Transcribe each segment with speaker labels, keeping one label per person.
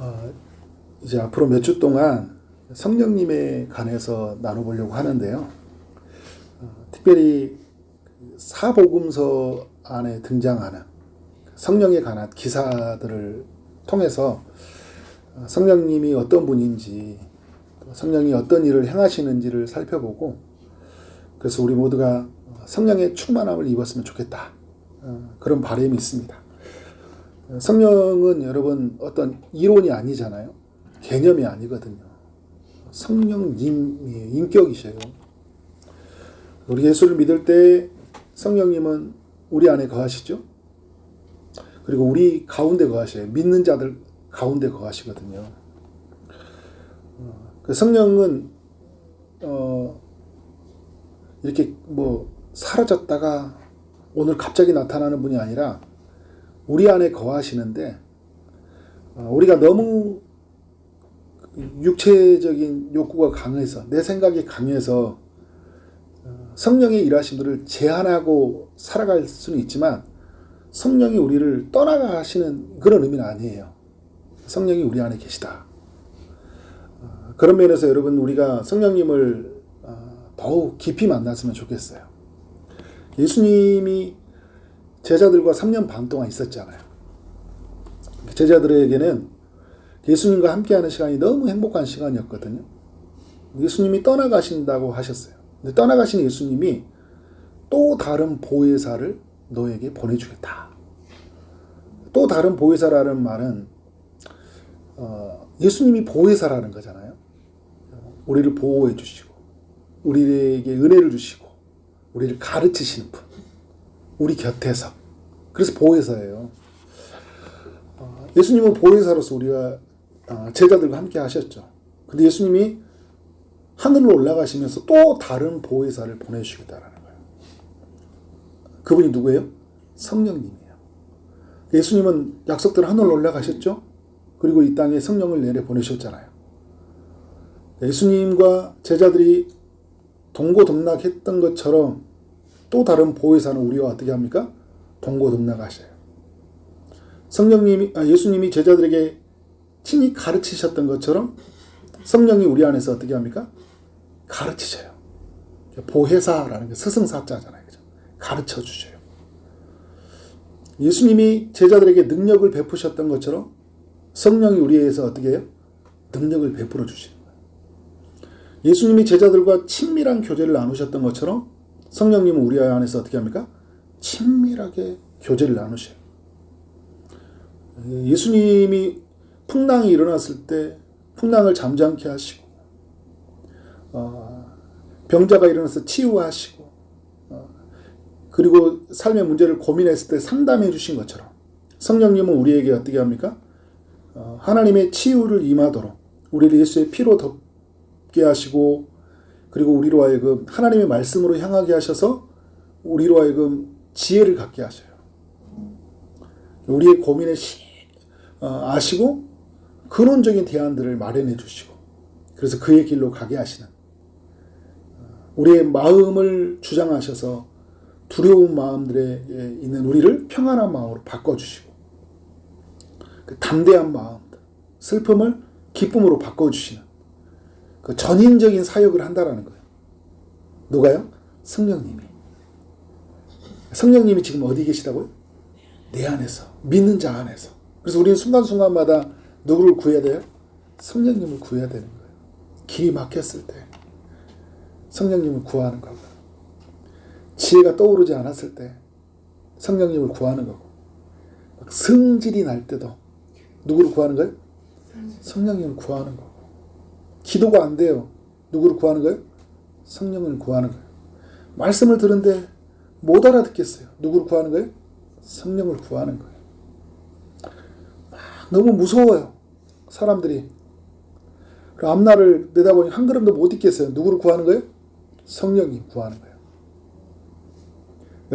Speaker 1: 어, 이제 앞으로 몇 주 동안 성령님에 관해서 나눠보려고 하는데요. 특별히 사복음서 안에 등장하는 성령에 관한 기사들을 통해서 성령님이 어떤 분인지, 성령이 어떤 일을 행하시는지를 살펴보고, 그래서 우리 모두가 성령의 충만함을 입었으면 좋겠다. 그런 바람이 있습니다. 성령은 여러분 어떤 이론이 아니잖아요. 개념이 아니거든요. 성령님의 인격이셔요. 우리 예수를 믿을 때 성령님은 우리 안에 거하시죠. 그리고 우리 가운데 거하셔요. 믿는 자들 가운데 거하시거든요. 그 성령은 이렇게 사라졌다가 오늘 갑자기 나타나는 분이 아니라 우리 안에 거하시는데, 우리가 너무 육체적인 욕구가 강해서, 내 생각이 강해서 성령의 일하심들을 제한하고 살아갈 수는 있지만 성령이 우리를 떠나가시는 그런 의미는 아니에요. 성령이 우리 안에 계시다. 그런 면에서 여러분, 우리가 성령님을 더욱 깊이 만났으면 좋겠어요. 예수님이 제자들과 3년 반 동안 있었잖아요. 제자들에게는 예수님과 함께하는 시간이 너무 행복한 시간이었거든요. 예수님이 떠나가신다고 하셨어요. 근데 떠나가신 예수님이 또 다른 보혜사를 너에게 보내주겠다. 또 다른 보혜사라는 말은 예수님이 보혜사라는 거잖아요. 우리를 보호해 주시고, 우리에게 은혜를 주시고, 우리를 가르치시는 분, 우리 곁에서. 그래서 보혜사예요. 예수님은 보혜사로서 우리가 제자들과 함께 하셨죠. 근데 예수님이 하늘로 올라가시면서 또 다른 보혜사를 보내주시겠다라는 거예요. 그분이 누구예요? 성령님이에요. 예수님은 약속대로 하늘로 올라가셨죠. 그리고 이 땅에 성령을 내려 보내셨잖아요. 예수님과 제자들이 동고동락했던 것처럼 또 다른 보혜사는 우리와 어떻게 합니까? 동고동락하셔요. 예수님이 제자들에게 친히 가르치셨던 것처럼 성령이 우리 안에서 어떻게 합니까? 가르치셔요. 보혜사라는 게 스승사자잖아요. 그죠? 가르쳐 주셔요. 예수님이 제자들에게 능력을 베푸셨던 것처럼 성령이 우리에게서 어떻게 해요? 능력을 베풀어 주시는 거예요. 예수님이 제자들과 친밀한 교제를 나누셨던 것처럼 성령님은 우리 안에서 어떻게 합니까? 친밀하게 교제를 나누셔요. 예수님이 풍랑이 일어났을 때 풍랑을 잠잠케 하시고, 병자가 일어나서 치유하시고, 그리고 삶의 문제를 고민했을 때 상담해 주신 것처럼 성령님은 우리에게 어떻게 합니까? 하나님의 치유를 임하도록 우리를 예수의 피로 덮게 하시고, 그리고 우리로 하여금 하나님의 말씀으로 향하게 하셔서 우리로 하여금 지혜를 갖게 하셔요. 우리의 고민을 아시고 근원적인 대안들을 마련해 주시고, 그래서 그의 길로 가게 하시는, 우리의 마음을 주장하셔서 두려운 마음들에 있는 우리를 평안한 마음으로 바꿔주시고, 그 담대한 마음들, 슬픔을 기쁨으로 바꿔주시는 그 전인적인 사역을 한다라는 거예요. 누가요? 성령님이. 성령님이 지금 어디 계시다고요? 내 안에서, 믿는 자 안에서. 그래서 우리는 순간순간마다 누구를 구해야 돼요? 성령님을 구해야 되는 거예요. 길이 막혔을 때 성령님을 구하는 거고, 지혜가 떠오르지 않았을 때 성령님을 구하는 거고, 성질이 날 때도 누구를 구하는 거예요? 성령님을 구하는 거고, 기도가 안 돼요. 누구를 구하는 거예요? 성령을 구하는 거예요. 말씀을 들은데 못 알아듣겠어요. 누구를 구하는 거예요? 성령을 구하는 거예요. 너무 무서워요. 사람들이. 앞날을 내다보니 한 걸음도 못 있겠어요. 누구를 구하는 거예요? 성령님 구하는 거예요.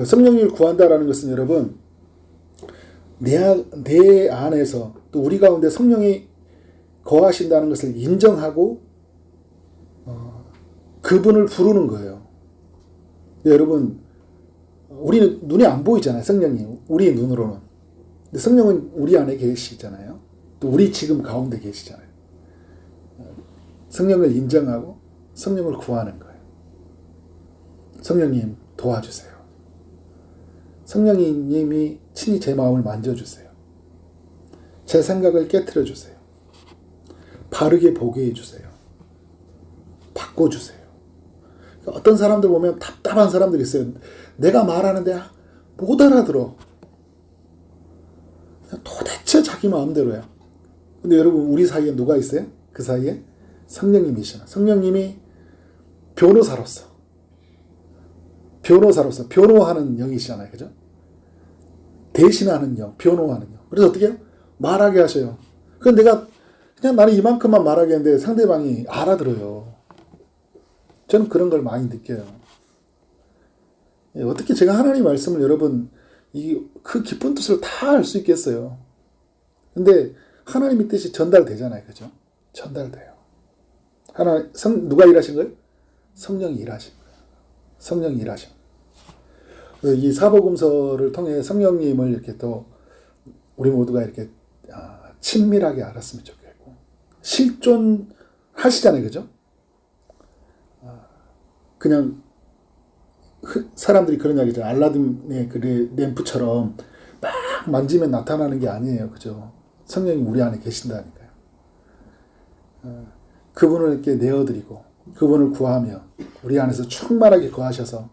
Speaker 1: 성령님을 구한다라는 것은 여러분, 내 안에서 또 우리 가운데 성령이 거하신다는 것을 인정하고 그분을 부르는 거예요. 여러분, 우리는 눈에 안 보이잖아요. 성령이 우리 눈으로는. 근데 성령은 우리 안에 계시잖아요. 또 우리 지금 가운데 계시잖아요. 성령을 인정하고 성령을 구하는 거예요. 성령님 도와주세요. 성령님이 친히 제 마음을 만져주세요. 제 생각을 깨트려 주세요. 바르게 보게 해주세요. 바꿔주세요. 어떤 사람들 보면 답답한 사람들이 있어요. 내가 말하는데 못 알아들어. 도대체 자기 마음대로야. 근데 여러분 우리 사이에 누가 있어요? 그 사이에 성령님이시나. 성령님이 변호사로서 변호하는 영이시잖아요. 그죠? 대신하는 영, 변호하는 영. 그래서 어떻게 해요? 말하게 하셔요. 그럼 내가 그냥 나는 이만큼만 말하게 했는데 상대방이 알아들어요. 저는 그런 걸 많이 느껴요. 어떻게 제가 하나님 말씀을 여러분 그 깊은 뜻을 다 알 수 있겠어요. 근데 하나님의 뜻이 전달되잖아요. 그죠? 전달돼요. 누가 일하신 거예요? 성령이 일하신 거예요. 성령이 일하신 거예요. 이 사복음서를 통해 성령님을 이렇게 또 우리 모두가 이렇게 친밀하게 알았으면 좋겠고, 실존하시잖아요. 그죠? 그냥 사람들이 그런 이야기죠. 알라딘의 그 램프처럼 막 만지면 나타나는 게 아니에요. 그죠? 성령이 우리 안에 계신다니까요. 그분을 이렇게 내어드리고 그분을 구하며 우리 안에서 충만하게 거하셔서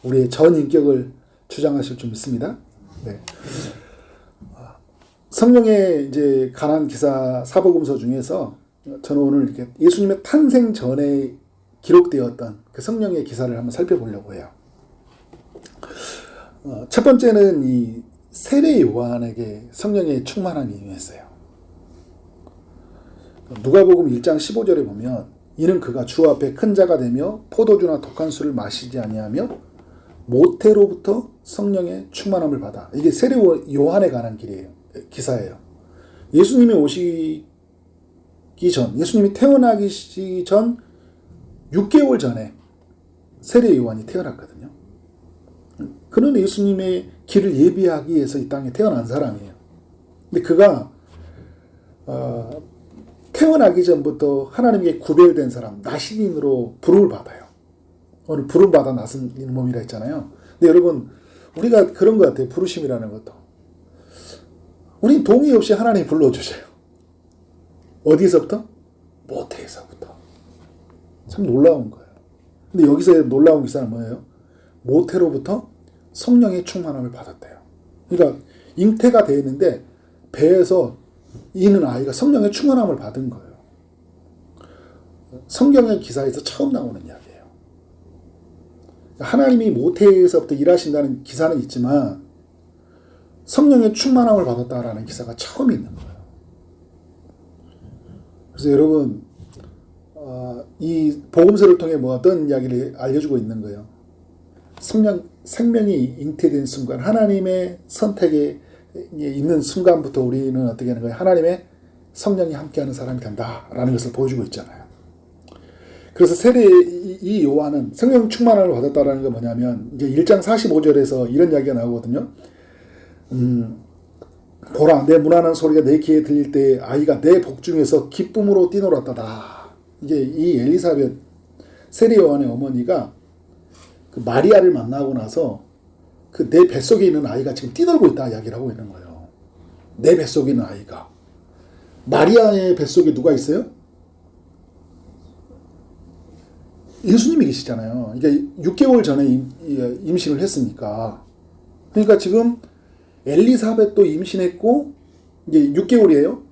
Speaker 1: 우리의 전 인격을 주장하실 줄 믿습니다. 네. 성령에 이제 관한 기사 사복음서 중에서 저는 오늘 이렇게 예수님의 탄생 전에 기록되었던 그 성령의 기사를 한번 살펴보려고 해요. 첫 번째는 이 세례 요한에게 성령의 충만함이 임했어요. 누가복음 1장 15절에 보면 이는 그가 주 앞에 큰 자가 되며 포도주나 독한 술을 마시지 아니하며 모태로부터 성령의 충만함을 받아. 이게 세례 요한에 관한 기사예요. 예수님이 오시기 전, 예수님이 태어나기 전 6개월 전에 세례 요한이 태어났거든요. 그는 예수님의 길을 예비하기 위해서 이 땅에 태어난 사람이에요. 근데 그가 태어나기 전부터 하나님께 구별된 사람, 나시린으로 부름을 받아요. 오늘 부름받아 나선 몸이라 했잖아요. 근데 여러분 우리가 그런 것 같아요. 부르심이라는 것도. 우린 동의 없이 하나님이 불러주셔요. 어디서부터? 모태에서부터. 참 놀라운 거예요. 근데 여기서 놀라운 기사는 뭐예요? 모태로부터 성령의 충만함을 받았대요. 그러니까 잉태가 되어 있는데 배에서 있는 아이가 성령의 충만함을 받은 거예요. 성경의 기사에서 처음 나오는 이야기예요. 하나님이 모태에서부터 일하신다는 기사는 있지만 성령의 충만함을 받았다라는 기사가 처음 있는 거예요. 그래서 여러분 이 복음서를 통해 뭐 어떤 이야기를 알려주고 있는 거예요. 생명이 잉태된 순간, 하나님의 선택에 있는 순간부터 우리는 어떻게 하는 거예요? 하나님의 성령이 함께하는 사람이 된다라는 것을 보여주고 있잖아요. 그래서 이 요한은 성령 충만함을 받았다라는 건 뭐냐면 이제 1장 45절에서 이런 이야기가 나오거든요. 보라, 내 문하는 소리가 내 귀에 들릴 때 아이가 내 복중에서 기쁨으로 뛰놀았다다. 이게 이 엘리사벳 세례 요한의 어머니가 그 마리아를 만나고 나서 그 내 뱃속에 있는 아이가 지금 뛰놀고 있다 이야기를 하고 있는 거예요. 내 뱃속에 있는 아이가. 마리아의 뱃속에 누가 있어요? 예수님이 계시잖아요. 그러니까 6개월 전에 임신을 했으니까. 그러니까 지금 엘리사벳도 임신했고 이제 6개월이에요.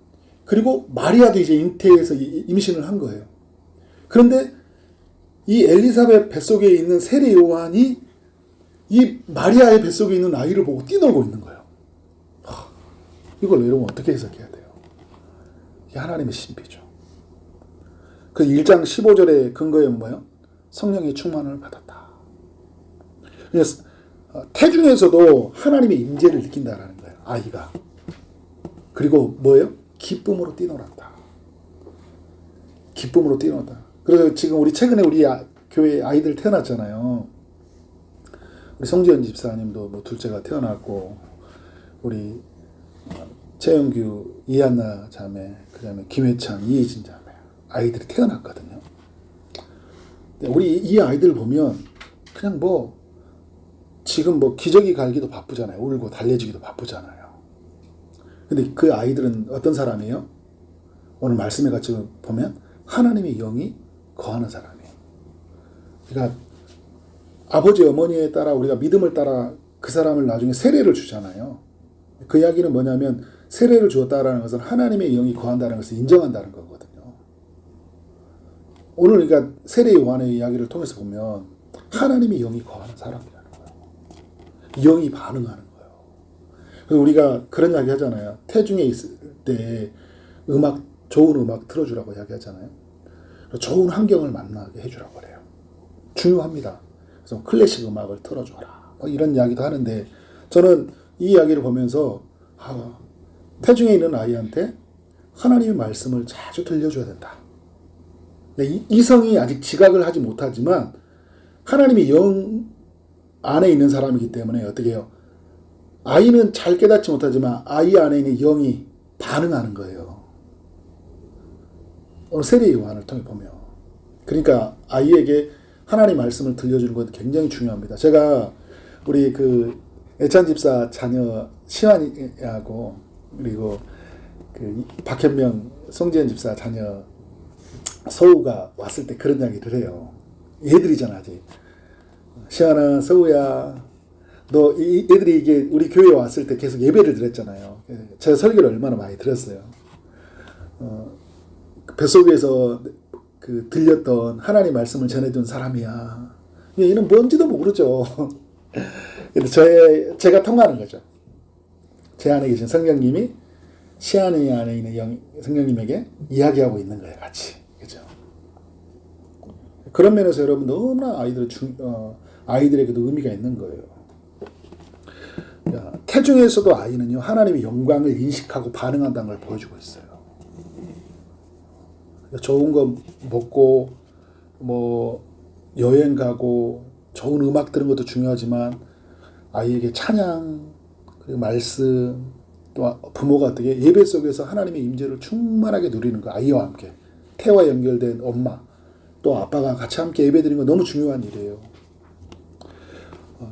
Speaker 1: 그리고 마리아도 이제 잉태해서 임신을 한 거예요. 그런데 이 엘리사벳 뱃속에 있는 세례 요한이 이 마리아의 뱃속에 있는 아이를 보고 뛰놀고 있는 거예요. 이걸 여러분 어떻게 해석해야 돼요? 이게 하나님의 신비죠. 그 1장 15절의 근거에 뭐예요? 성령의 충만을 받았다. 그래서 태중에서도 하나님의 임재를 느낀다라는 거예요. 아이가. 그리고 뭐예요? 기쁨으로 뛰놀았다. 기쁨으로 뛰놀았다. 그래서 지금 최근에 우리 교회 아이들 태어났잖아요. 우리 송지연 집사님도 뭐 둘째가 태어났고, 우리 최영규 이한나 자매, 그 다음에 김혜찬, 이혜진 자매 아이들이 태어났거든요. 우리 이 아이들 보면 그냥 뭐 지금 뭐 기저귀 갈기도 바쁘잖아요. 울고 달래주기도 바쁘잖아요. 근데 그 아이들은 어떤 사람이에요? 오늘 말씀에 같이 보면 하나님의 영이 거하는 사람이에요. 그러니까 아버지 어머니에 따라 우리가 믿음을 따라 그 사람을 나중에 세례를 주잖아요. 그 이야기는 뭐냐면 세례를 주었다라는 것은 하나님의 영이 거한다는 것을 인정한다는 거거든요. 오늘 그러니까 세례 요한의 이야기를 통해서 보면 하나님의 영이 거하는 사람이라는 거예요. 영이 반응하는 거예요. 그래서 우리가 그런 이야기 하잖아요. 태중에 있을 때 좋은 음악 틀어주라고 이야기하잖아요. 좋은 환경을 만나게 해주라고 그래요. 중요합니다. 그래서 클래식 음악을 틀어줘라. 뭐 이런 이야기도 하는데 저는 이 이야기를 보면서 태중에 있는 아이한테 하나님의 말씀을 자주 들려줘야 된다. 이성이 아직 지각을 하지 못하지만 하나님의 영 안에 있는 사람이기 때문에 어떻게 해요? 아이는 잘 깨닫지 못하지만 아이 안에 있는 영이 반응하는 거예요. 오늘 세례 요한을 통해 보면. 그러니까 아이에게 하나님 말씀을 들려주는 것도 굉장히 중요합니다. 제가 우리 그 애찬 집사 자녀 시환이하고 그리고 그 박현명 송지현 집사 자녀 서우가 왔을 때 그런 이야기를 해요. 얘들이잖아 아직. 시환아, 서우야, 너 얘들이 이게 우리 교회에 왔을 때 계속 예배를 드렸잖아요. 제가 설교를 얼마나 많이 들었어요. 뱃속에서 그 들렸던 하나님 말씀을 전해준 사람이야. 얘는 뭔지도 모르죠. 근데 제가 통하는 거죠. 제 안에 계신 성령님이 시안이 안에 있는 성령님에게 이야기하고 있는 거예요, 같이. 그죠? 그런 면에서 여러분 너무나 아이들에게도 의미가 있는 거예요. 태중에서도 아이는요, 하나님의 영광을 인식하고 반응한다는 걸 보여주고 있어요. 좋은 거 먹고, 뭐, 여행 가고, 좋은 음악 들은 것도 중요하지만, 아이에게 찬양, 그리고 말씀, 또 부모가 어떻게 예배 속에서 하나님의 임재를 충만하게 누리는 거, 아이와 함께. 태와 연결된 엄마, 또 아빠가 같이 함께 예배 드리는 거 너무 중요한 일이에요.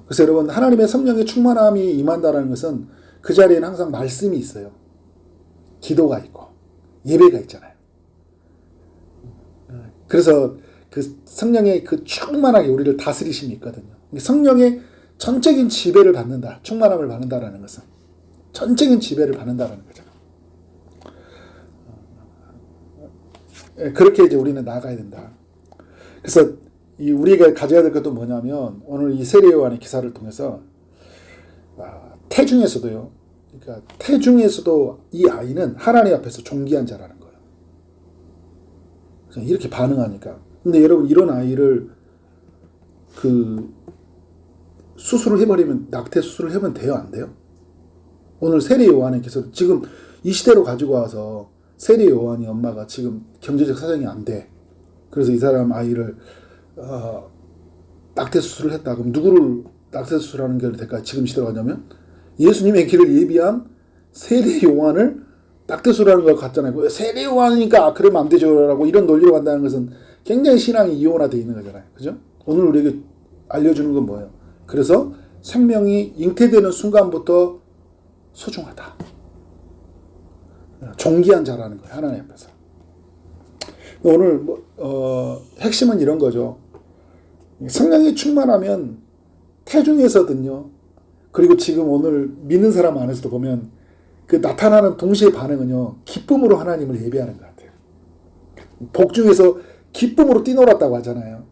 Speaker 1: 그래서 여러분, 하나님의 성령의 충만함이 임한다는 것은 그 자리에는 항상 말씀이 있어요. 기도가 있고, 예배가 있잖아요. 그래서 그 성령의 그 충만하게 우리를 다스리심이 있거든요. 성령의 전적인 지배를 받는다. 충만함을 받는다라는 것은 전적인 지배를 받는다라는 거죠. 그렇게 이제 우리는 나아가야 된다. 그래서 우리가 가져야 될 것도 뭐냐면 오늘 이 세례 요한의 기사를 통해서 태중에서도요. 그러니까 태중에서도 이 아이는 하나님 앞에서 존귀한 자라는 거예요. 이렇게 반응하니까. 근데 여러분 이런 아이를 수술을 해버리면 낙태 수술을 해보면 돼요, 안 돼요? 오늘 세례 요한의 기사 지금 이 시대로 가지고 와서 세례 요한이 엄마가 지금 경제적 사정이 안 돼. 그래서 이 사람 아이를 낙태 수술을 했다. 그럼 누구를 낙태 수술하는 게 될까? 지금 시대로 가냐면 예수님의 길을 예비한 세례 요한을 낙태 수술하는 걸 같잖아요. 세례 요한이니까 그러면 안 되죠라고 이런 논리로 간다는 것은 굉장히 신앙이 이원화되어 있는 거잖아요. 그죠? 오늘 우리에게 알려주는 건 뭐예요? 그래서 생명이 잉태되는 순간부터 소중하다. 존귀한 자라는 거예요. 하나님 앞에서. 오늘 핵심은 이런 거죠. 성령이 충만하면 태중에서든요. 그리고 지금 오늘 믿는 사람 안에서도 보면 그 나타나는 동시에 반응은요. 기쁨으로 하나님을 예배하는 것 같아요. 복중에서 기쁨으로 뛰놀았다고 하잖아요.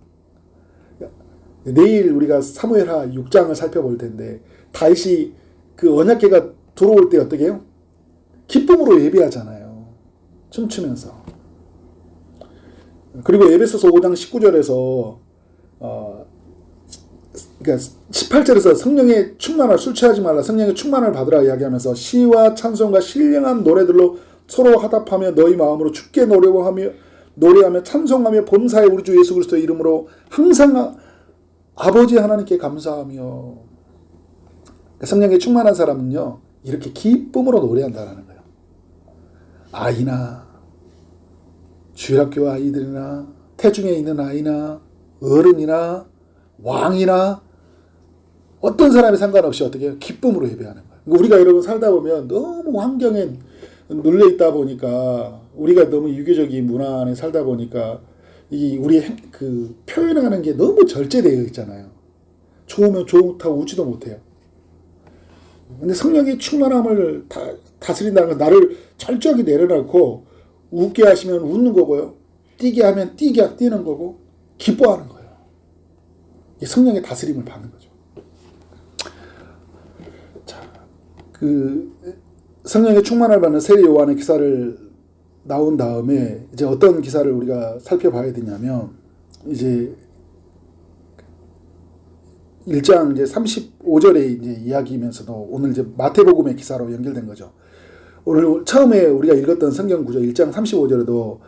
Speaker 1: 내일 우리가 사무엘하 6장을 살펴볼 텐데 다윗이 그 언약궤가 들어올 때 어떻게 해요? 기쁨으로 예배하잖아요. 춤추면서. 그리고 에베소서 5장 19절에서 그러니까 18절에서 성령의 충만을 술 취하지 말라 성령의 충만을 받으라 이야기하면서 시와 찬송과 신령한 노래들로 서로 화답하며 너희 마음으로 주께 노래하며 찬송하며 범사의 우리 주 예수 그리스도의 이름으로 항상 아버지 하나님께 감사하며 성령의 충만한 사람은요 이렇게 기쁨으로 노래한다라는 거예요. 아이나 주일학교 아이들이나 태중에 있는 아이나 어른이나 왕이나 어떤 사람이 상관없이 어떻게 해요? 기쁨으로 예배하는 거예요. 우리가 여러분 살다 보면 너무 환경에 눌려 있다 보니까 우리가 너무 유교적인 문화 안에 살다 보니까 이 우리 그 표현하는 게 너무 절제되어 있잖아요. 좋으면 좋다고 웃지도 못해요. 근데 성령의 충만함을 다스린다는 건 나를 철저하게 내려놓고 웃게 하시면 웃는 거고요. 뛰게 하면 뛰는 거고 기뻐하는 거예요. 성령의 다스림을 받는 거죠. 자, 그 성령의 충만을 받는 세례 요한의 기사를 나온 다음에 이제 어떤 기사를 우리가 살펴봐야 되냐면 이제 1장 이제 35절의 이제 이야기이면서도 오늘 이제 마태복음의 기사로 연결된 거죠. 오늘 처음에 우리가 읽었던 성경 구절 1장 35절에도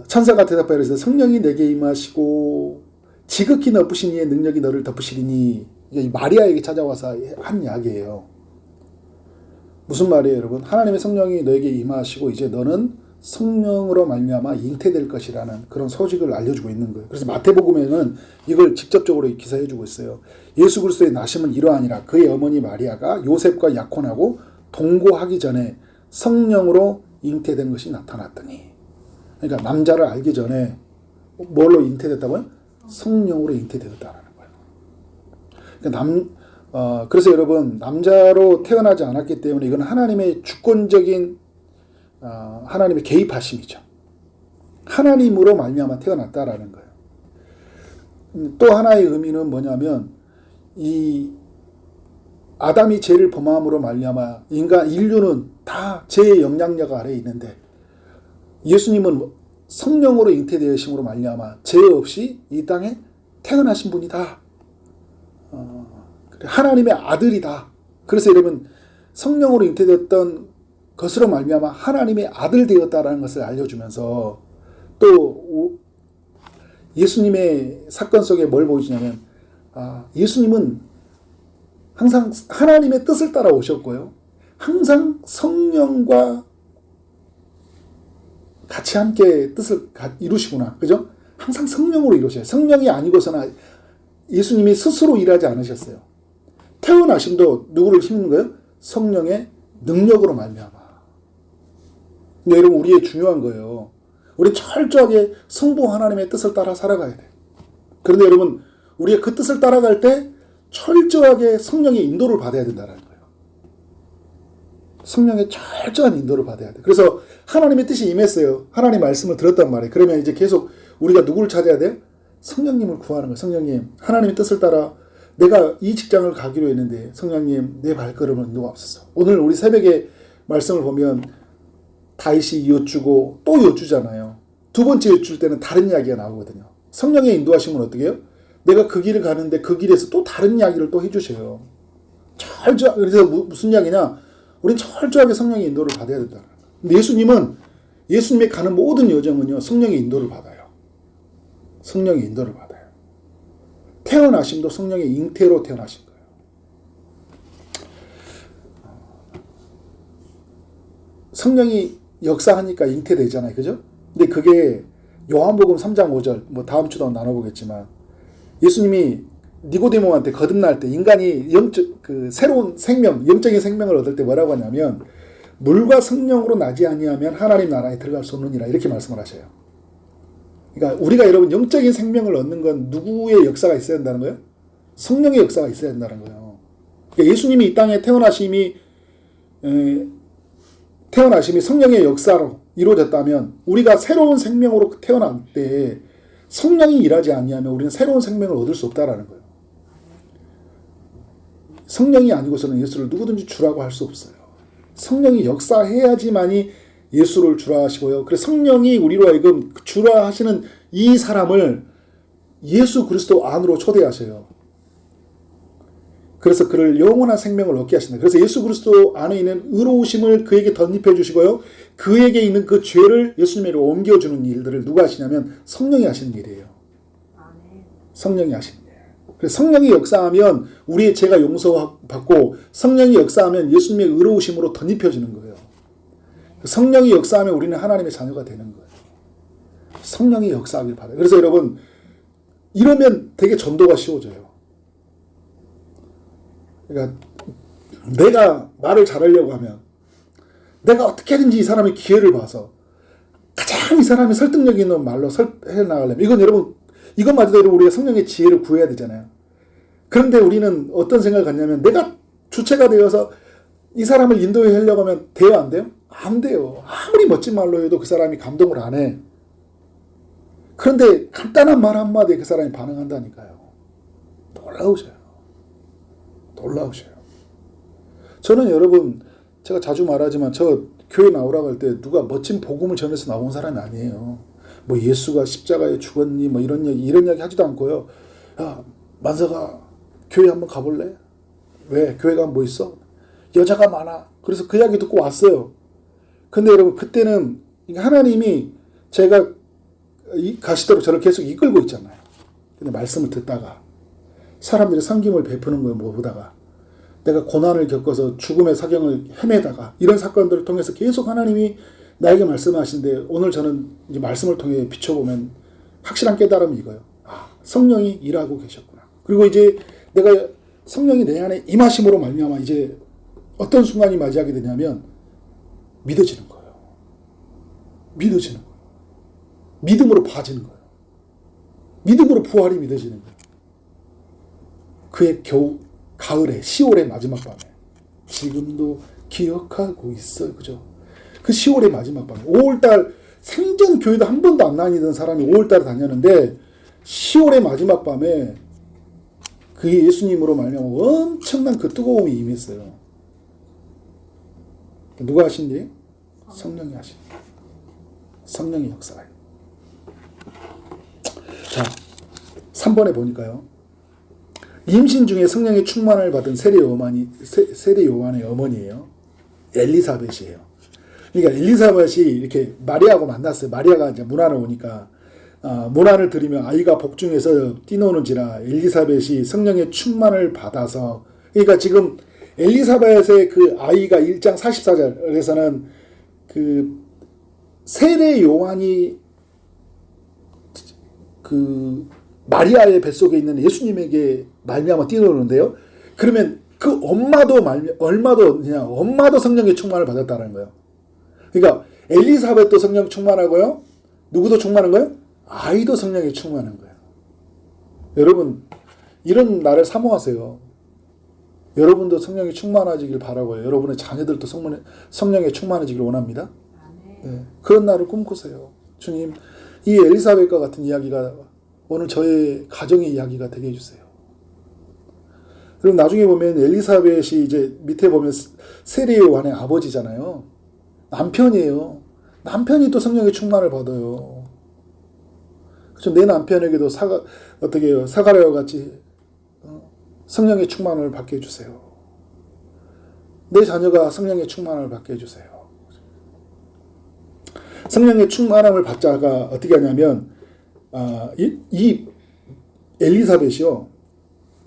Speaker 1: 천사가 대답하여 이르시되 성령이 내게 임하시고 지극히 높으신 이의 능력이 너를 덮으시리니 이게 마리아에게 찾아와서 한 이야기예요. 무슨 말이에요, 여러분? 하나님의 성령이 너에게 임하시고 이제 너는 성령으로 말미암아 잉태될 것이라는 그런 소식을 알려주고 있는 거예요. 그래서 마태복음에는 이걸 직접적으로 기사해주고 있어요. 예수 그리스도의 나심은 이러하니라. 그의 어머니 마리아가 요셉과 약혼하고 동거하기 전에 성령으로 잉태된 것이 나타났더니, 그러니까 남자를 알기 전에 뭘로 잉태됐다고요? 성령으로 잉태되었다는 거예요. 그러니까 그래서 여러분 남자로 태어나지 않았기 때문에 이건 하나님의 주권적인 하나님의 개입하심이죠. 하나님으로 말미암아 태어났다라는 거예요. 또 하나의 의미는 뭐냐면 이 아담이 죄를 범함으로 말미암아 인류는 다 죄의 영향력 아래에 있는데 예수님은 성령으로 잉태되으심으로 말미암아 죄 없이 이 땅에 태어나신 분이다. 하나님의 아들이다. 그래서 여러분 성령으로 잉태되었던 것으로 말미암아 하나님의 아들 되었다라는 것을 알려주면서 또 예수님의 사건 속에 뭘 보여주냐면 예수님은 항상 하나님의 뜻을 따라 오셨고요. 항상 성령과 같이 함께 뜻을 이루시구나. 그죠? 항상 성령으로 이루셔요. 성령이 아니고서는 예수님이 스스로 일하지 않으셨어요. 태어나심도 누구를 힘는 거예요? 성령의 능력으로 말미암아. 근데 여러분 우리의 중요한 거예요. 우리 철저하게 성부 하나님의 뜻을 따라 살아가야 돼요. 그런데 여러분 우리가 그 뜻을 따라갈 때 철저하게 성령의 인도를 받아야 된다는 거예요. 성령의 철저한 인도를 받아야 돼요. 그래서 하나님의 뜻이 임했어요. 하나님 말씀을 들었단 말이에요. 그러면 이제 계속 우리가 누구를 찾아야 돼요? 성령님을 구하는 거예요. 성령님, 하나님의 뜻을 따라 내가 이 직장을 가기로 했는데 성령님 내 발걸음을 인도하옵소서. 오늘 우리 새벽에 말씀을 보면 다윗이 여쭈고 또 여쭈잖아요. 두 번째 여쭐 때는 다른 이야기가 나오거든요. 성령의 인도하심은 어떻게 해요? 내가 그 길을 가는데 그 길에서 또 다른 이야기를 또 해주셔요. 그래서 무슨 이야기냐? 우린 철저하게 성령의 인도를 받아야 된다. 근데 예수님의 가는 모든 여정은요, 성령의 인도를 받아요. 성령의 인도를 받아요. 태어나심도 성령의 잉태로 태어나신 거예요. 성령이 역사하니까 잉태되잖아요. 그죠? 근데 그게 요한복음 3장 5절, 뭐 다음 주도 나눠보겠지만, 예수님이 니고데모한테 거듭날 때 인간이 새로운 생명, 영적인 생명을 얻을 때 뭐라고 하냐면 물과 성령으로 나지 아니하면 하나님 나라에 들어갈 수 없느니라 이렇게 말씀을 하셔요. 그러니까 우리가 여러분 영적인 생명을 얻는 건 누구의 역사가 있어야 된다는 거예요? 성령의 역사가 있어야 된다는 거예요. 그러니까 예수님이 이 땅에 태어나심이 성령의 역사로 이루어졌다면 우리가 새로운 생명으로 태어날 때 성령이 일하지 아니하면 우리는 새로운 생명을 얻을 수 없다라는 거예요. 성령이 아니고서는 예수를 누구든지 주라고 할 수 없어요. 성령이 역사해야지만이 예수를 주라 하시고요. 그래서 성령이 우리로 하여금 주라 하시는 이 사람을 예수 그리스도 안으로 초대하셔요. 그래서 그를 영원한 생명을 얻게 하신다. 그래서 예수 그리스도 안에 있는 의로우심을 그에게 덧입혀 주시고요. 그에게 있는 그 죄를 예수님에게 옮겨주는 일들을 누가 하시냐면 성령이 하시는 일이에요. 성령이 하시는 일. 그래서 성령이 역사하면 우리의 죄가 용서받고 성령이 역사하면 예수님의 의로우심으로 덧입혀지는 거예요. 성령이 역사하면 우리는 하나님의 자녀가 되는 거예요. 성령이 역사하길 바라요. 그래서 여러분, 이러면 되게 전도가 쉬워져요. 그러니까 내가 말을 잘하려고 하면 내가 어떻게든지 이 사람의 기회를 봐서 가장 이 사람이 설득력 있는 말로 해나가려면, 이건 여러분, 이것마저도 여러분 우리가 성령의 지혜를 구해야 되잖아요. 그런데 우리는 어떤 생각을 갖냐면, 내가 주체가 되어서 이 사람을 인도하려고 하면 돼요, 안 돼요? 안 돼요. 아무리 멋진 말로 해도 그 사람이 감동을 안 해. 그런데 간단한 말 한마디에 그 사람이 반응한다니까요. 놀라우셔요. 놀라우셔요. 저는 여러분, 제가 자주 말하지만 저 교회 나오라고 할 때 누가 멋진 복음을 전해서 나온 사람이 아니에요. 뭐 예수가 십자가에 죽었니 뭐 이런 이야기 하지도 않고요. 야, 만사가 교회 한번 가볼래? 왜? 교회 가면 뭐 있어? 여자가 많아. 그래서 그 이야기 듣고 왔어요. 근데 여러분, 그때는 하나님이 제가 가시도록 저를 계속 이끌고 있잖아요. 근데 말씀을 듣다가 사람들이 섬김을 베푸는 거예요. 뭐 보다가 내가 고난을 겪어서 죽음의 사경을 헤매다가 이런 사건들을 통해서 계속 하나님이 나에게 말씀하시는데, 오늘 저는 이제 말씀을 통해 비춰보면 확실한 깨달음이 이거예요. 아, 성령이 일하고 계셨구나. 그리고 이제 내가 성령이 내 안에 임하심으로 말미암아 이제 어떤 순간이 맞이하게 되냐면 믿어지는 거예요. 믿어지는 거예요. 믿음으로 봐지는 거예요. 믿음으로 부활이 믿어지는 거예요. 그의 가을에 10월의 마지막 밤에 지금도 기억하고 있어요. 그죠? 그 10월의 마지막 밤에 5월달 생전 교회도 한 번도 안 다니던 사람이 5월달에 다녔는데 10월의 마지막 밤에 그게 예수님으로 말미암아 엄청난 그 뜨거움이 임했어요. 누가 하신지? 성령이 하신. 성령의 역사예요. 자, 3번에 보니까요. 임신 중에 성령의 충만을 받은 세례 요한의 어머니예요. 엘리사벳이에요. 그러니까 엘리사벳이 이렇게 마리아하고 만났어요. 마리아가 이제 문안을 오니까 문안을 들으면 아이가 복중에서 뛰노는지라 엘리사벳이 성령의 충만을 받아서, 그러니까 지금 엘리사벳의 그 아이가 1장 44절에서는 그 세례 요한이 그 마리아의 뱃속에 있는 예수님에게 말미암아 뛰노는데요. 그러면 그 엄마도 성령의 충만을 받았다는 거예요. 그러니까 엘리사벳도 성령 충만하고요. 누구도 충만한 거예요? 아이도 성령에 충만한 거예요. 여러분, 이런 날을 사모하세요. 여러분도 성령에 충만하시길 바라고요. 여러분의 자녀들도 성령에 충만해지길 원합니다. 네, 그런 날을 꿈꾸세요. 주님, 이 엘리사벳과 같은 이야기가 오늘 저의 가정의 이야기가 되게 해주세요. 그리고 나중에 보면 엘리사벳이 이제 밑에 보면 세례 요한의 아버지잖아요. 남편이에요. 남편이 또 성령의 충만을 받아요. 그렇죠? 내 남편에게도 사가랴와 같이 성령의 충만을 받게 해주세요. 내 자녀가 성령의 충만을 받게 해주세요. 성령의 충만함을 받자가 어떻게 하냐면, 이 엘리사벳이요,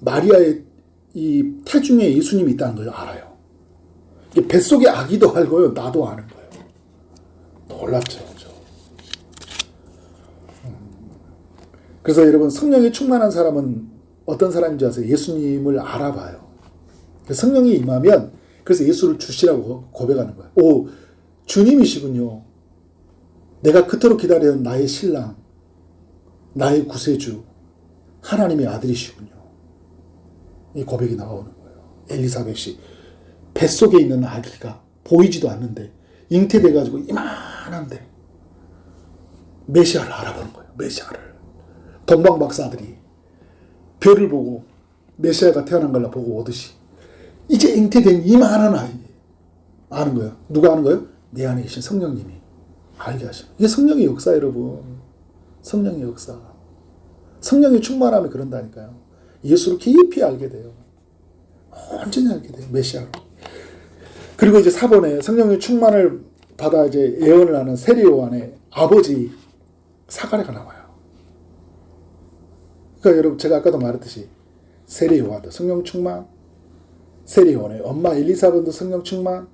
Speaker 1: 마리아의 이 태중에 예수님이 있다는 걸 알아요. 뱃속에 아기도 알고요, 나도 아는 거예요. 놀랍죠, 그죠? 그래서 여러분, 성령이 충만한 사람은 어떤 사람인지 아세요? 예수님을 알아봐요. 성령이 임하면 그래서 예수를 주시라고 고백하는 거예요. 오, 주님이시군요. 내가 그토록 기다리던 나의 신랑, 나의 구세주, 하나님의 아들이시군요. 이 고백이 나오는 거예요. 엘리사벳이 뱃속에 있는 아기가 보이지도 않는데 잉태돼가지고 이만한데 메시아를 알아보는 거예요. 메시아를. 동방 박사들이 별을 보고 메시아가 태어난 걸 보고 오듯이 이제 잉태된 이만한 아이 아는 거예요. 누가 아는 거예요? 내 안에 계신 성령님이 알게 하시는. 이게 성령의 역사, 여러분. 성령의 역사. 성령의 충만함이 그런다니까요. 예수를 깊이 알게 돼요. 완전히 알게 돼요. 메시아로. 그리고 이제 4번에 성령의 충만을 받아 이제 예언을 하는 세례 요한의 아버지 사가랴가 나와요. 그러니까 여러분, 제가 아까도 말했듯이 세례 요한도 성령 충만, 세례 요한의 엄마 엘리사벳도 성령 충만,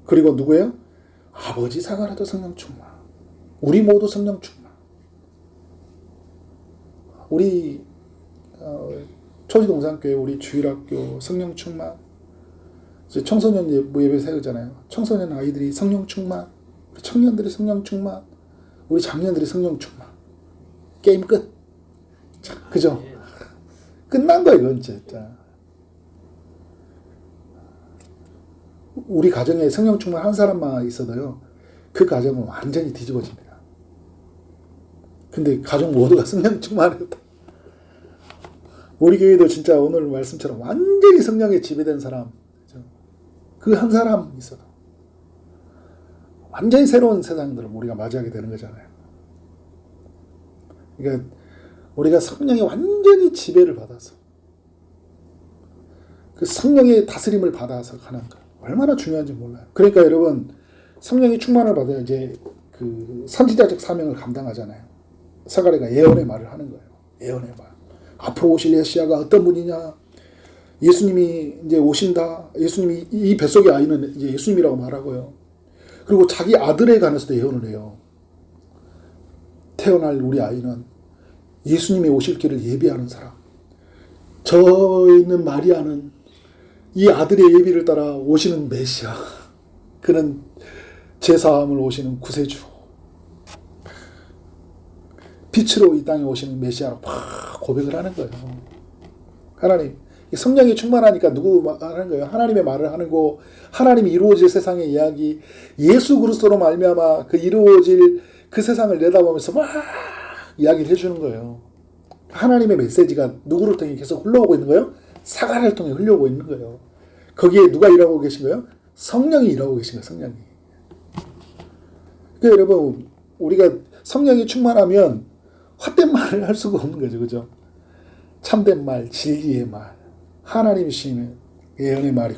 Speaker 1: 그리고 누구예요? 아버지 사가라도 성령 충만. 우리 모두 성령 충만. 우리 초지동산교회 우리 주일학교 성령 충만. 이제 청소년 예배 세우잖아요. 청소년 아이들이 성령 충만. 우리 청년들이 성령 충만. 우리 장년들이 성령 충만. 게임 끝. 그죠? 끝난 거야 이건 진짜. 우리 가정에 성령 충만 한 사람만 있어도요, 그 가정은 완전히 뒤집어집니다. 근데 가족 모두가 성령 충만했다. 우리 교회도 진짜 오늘 말씀처럼 완전히 성령에 지배된 사람, 그 한 사람 있어도 완전히 새로운 세상들을 우리가 맞이하게 되는 거잖아요. 그러니까 우리가 성령의 완전히 지배를 받아서 그 성령의 다스림을 받아서 가는 거 얼마나 중요한지 몰라요. 그러니까 여러분 성령의 충만을 받아야 이제 그 선지자적 사명을 감당하잖아요. 사가랴가 예언의 말을 하는 거예요. 예언의 말. 앞으로 오실 메시아가 어떤 분이냐? 예수님이 이제 오신다. 예수님이 이 뱃속의 아이는 이제 예수님이라고 말하고요. 그리고 자기 아들에 관해서도 예언을 해요. 태어날 우리 아이는 예수님이 오실 길을 예비하는 사람. 저 있는 마리아는 이 아들의 예비를 따라 오시는 메시아. 그는 제사함을 오시는 구세주. 빛으로 이 땅에 오시는 메시아로 막 고백을 하는 거예요. 하나님. 성령이 충만하니까 누구 말하는 거예요? 하나님의 말을 하는 거, 하나님이 이루어질 세상의 이야기, 예수 그리스도로 말미암아 그 이루어질 그 세상을 내다보면서 막 이야기를 해주는 거예요. 하나님의 메시지가 누구를 통해 계속 흘러오고 있는 거예요? 사가랴를 통해 흘러오고 있는 거예요. 거기에 누가 일하고 계신 거예요? 성령이 일하고 계신 거예요. 성령이. 그러니까 여러분 우리가 성령이 충만하면 헛된 말을 할 수가 없는 거죠. 그죠? 참된 말, 진리의 말, 하나님이시는 예언의 말이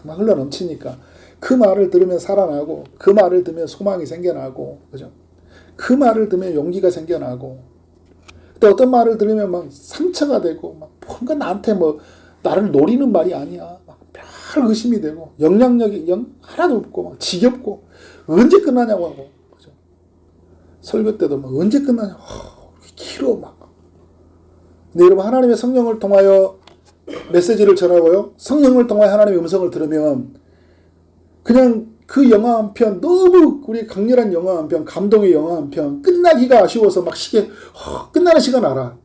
Speaker 1: 막 흘러 넘치니까 그 말을 들으면 살아나고, 그 말을 들으면 소망이 생겨나고, 그죠? 그 말을 들으면 용기가 생겨나고, 또 어떤 말을 들으면 막 상처가 되고, 막 뭔가 나한테 뭐 나를 노리는 말이 아니야. 막 별 의심이 되고, 영향력이 하나도 없고, 막 지겹고, 언제 끝나냐고 하고, 그죠? 설교 때도 막 언제 끝나냐고, 길어 막. 근데 여러분 하나님의 성령을 통하여 메시지를 전하고요, 성령을 통하여 하나님의 음성을 들으면 그냥 그 영화 한 편, 너무 우리 강렬한 영화 한 편, 감동의 영화 한 편, 끝나기가 아쉬워서 막 끝나는 시간 알아.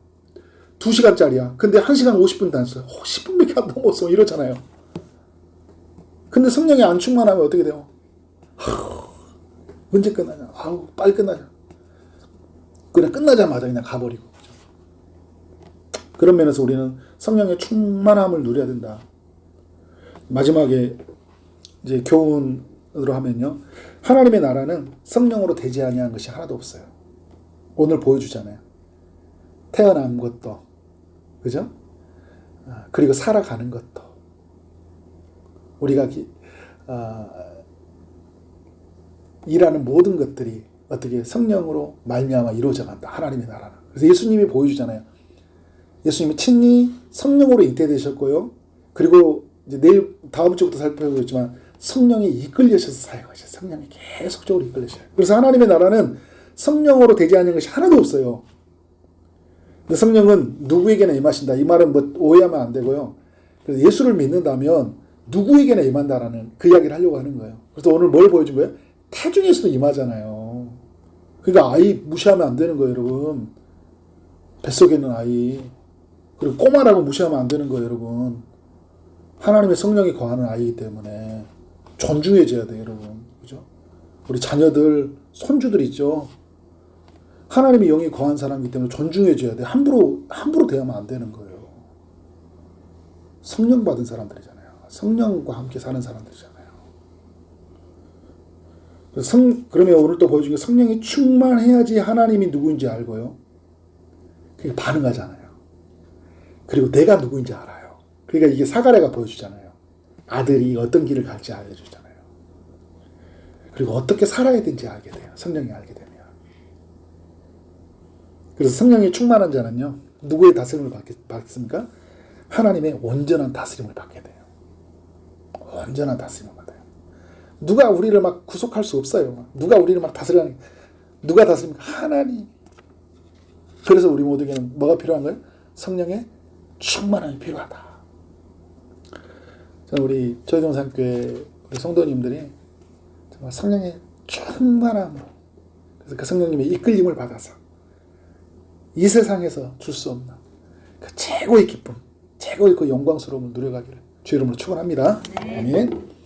Speaker 1: 2시간짜리야. 근데 1시간 50분 단어요. 10분밖에 안 넘었어. 이러잖아요. 근데 성령이 안 충만하면 어떻게 돼요? 언제 끝나냐? 아우, 빨리 끝나냐? 그냥 끝나자마자 그냥 가버리고. 그런 면에서 우리는 성령의 충만함을 누려야 된다. 마지막에 이제 교훈으로 하면요, 하나님의 나라는 성령으로 되지 아니한 것이 하나도 없어요. 오늘 보여주잖아요. 태어난 것도, 그죠? 그리고 살아가는 것도, 우리가 일하는 모든 것들이 어떻게 성령으로 말미암아 이루어져 간다. 하나님의 나라는. 그래서 예수님이 보여주잖아요. 예수님이 친히 성령으로 잉태되셨고요. 그리고 이제 내일 다음 주부터 살펴보겠지만 성령이 이끌리셔서 사역하셔요. 성령이 계속적으로 이끌리셔요. 그래서 하나님의 나라는 성령으로 되지 않는 것이 하나도 없어요. 근데 성령은 누구에게나 임하신다. 이 말은 뭐 오해하면 안 되고요. 그래서 예수를 믿는다면 누구에게나 임한다라는 그 이야기를 하려고 하는 거예요. 그래서 오늘 뭘 보여준 거예요? 태중에서도 임하잖아요. 그러니까 아이 무시하면 안 되는 거예요, 여러분. 뱃속에 있는 아이. 그리고 꼬마라고 무시하면 안 되는 거예요, 여러분. 하나님의 성령이 거하는 아이이기 때문에 존중해줘야 돼요, 여러분. 그죠? 우리 자녀들, 손주들 있죠? 하나님의 영이 거한 사람이기 때문에 존중해줘야 돼. 함부로 대하면 안 되는 거예요. 성령 받은 사람들이잖아요. 성령과 함께 사는 사람들이잖아요. 그러면 오늘 또 보여준 게 성령이 충만해야지 하나님이 누구인지 알고요. 그게 반응하잖아요. 그리고 내가 누구인지 알아요. 그러니까 이게 사가랴가 보여주잖아요. 아들이 어떤 길을 갈지 알려주잖아요. 그리고 어떻게 살아야 되는지 알게 돼요. 성령이 알게 되면. 그래서 성령이 충만한 자는요, 누구의 다스림을 받습니까? 하나님의 온전한 다스림을 받게 돼요. 온전한 다스림을 받아요. 누가 우리를 막 구속할 수 없어요. 누가 우리를 막 다스리는, 누가 다스립니까? 하나님. 그래서 우리 모두에게는 뭐가 필요한 거예요? 성령의 충만함이 필요하다. 저는 우리 저희동산교회 우리 성도님들이 정말 성령의 충만함으로, 그래서 그 성령님의 이끌림을 받아서 이 세상에서 줄 수 없는 그 최고의 기쁨, 최고의 그 영광스러움을 누려가기를 주의 이름으로 축원합니다. 아멘.